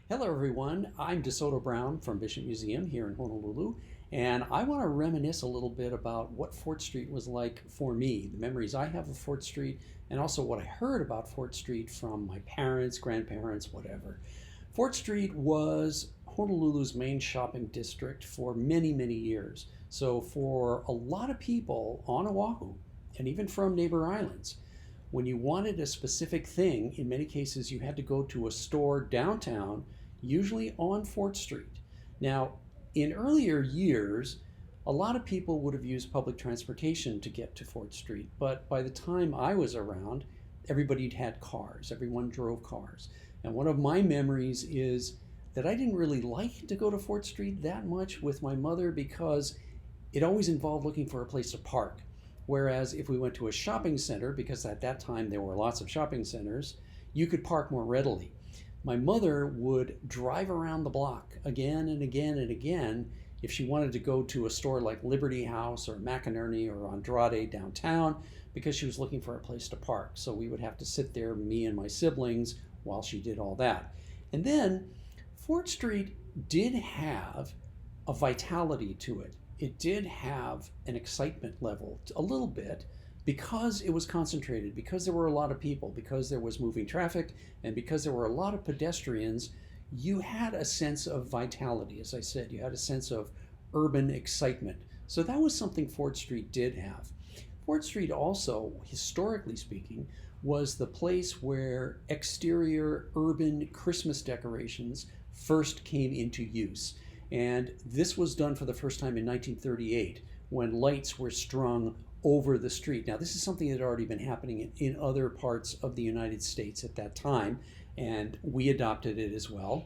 Hello everyone, I'm DeSoto Brown from Bishop Museum here in Honolulu, and I want to reminisce a little bit about what Fort Street was like for me, the memories I have of Fort Street, and also what I heard about Fort Street from my parents, grandparents, whatever. Fort Street was Honolulu's main shopping district for many, many years. So for a lot of people on Oahu, and even from neighbor islands, when you wanted a specific thing, in many cases you had to go to a store downtown, usually on Fort Street. Now, in earlier years, a lot of people would have used public transportation to get to Fort Street, but by the time I was around, everybody had cars, everyone drove cars. And one of my memories is that I didn't really like to go to Fort Street that much with my mother because it always involved looking for a place to park. Whereas if we went to a shopping center, because at that time there were lots of shopping centers, you could park more readily. My mother would drive around the block again and again and again if she wanted to go to a store like Liberty House or McInerney or Andrade downtown because she was looking for a place to park. So we would have to sit there, me and my siblings, while she did all that. And then Fort Street did have a vitality to it. It did have an excitement level a little bit because it was concentrated, because there were a lot of people, because there was moving traffic, and because there were a lot of pedestrians. You had a sense of vitality. As I said, you had a sense of urban excitement. So that was something Fort Street did have. Fort Street also, historically speaking, was the place where exterior urban Christmas decorations first came into use. And this was done for the first time in 1938 when lights were strung over the street. Now, this is something that had already been happening in other parts of the United States at that time, and we adopted it as well.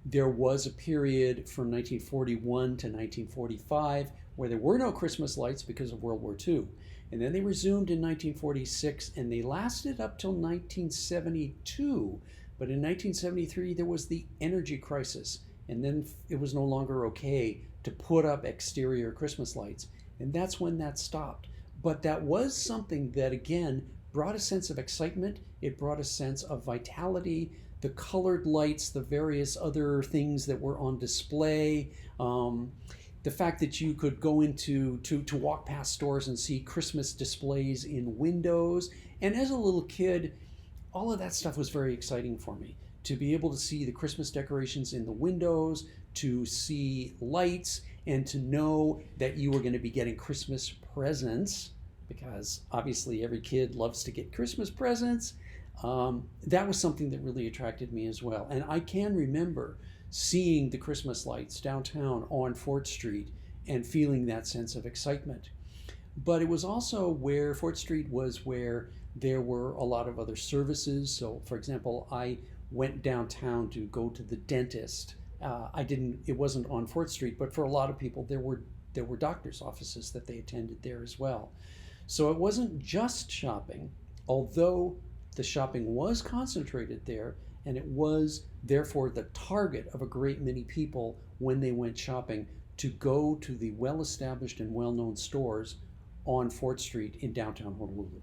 There was a period from 1941 to 1945 where there were no Christmas lights because of World War II. And then they resumed in 1946, and they lasted up till 1972. But in 1973, there was the energy crisis. And then it was no longer okay to put up exterior Christmas lights. And that's when that stopped. But that was something that, again, brought a sense of excitement. It brought a sense of vitality. The colored lights, the various other things that were on display, the fact that you could go into to walk past stores and see Christmas displays in windows. And as a little kid, all of that stuff was very exciting for me. To be able to see the Christmas decorations in the windows, to see lights, and to know that you were going to be getting Christmas presents, because obviously every kid loves to get Christmas presents. That was something that really attracted me as well. And I can remember seeing the Christmas lights downtown on Fort Street and feeling that sense of excitement. But it was also where Fort Street was where there were a lot of other services. So, for example, I went downtown to go to the dentist. It wasn't on Fort Street, but for a lot of people, there were doctor's offices that they attended there as well. So it wasn't just shopping, although the shopping was concentrated there, and it was therefore the target of a great many people when they went shopping to go to the well-established and well-known stores on Fort Street in downtown Honolulu.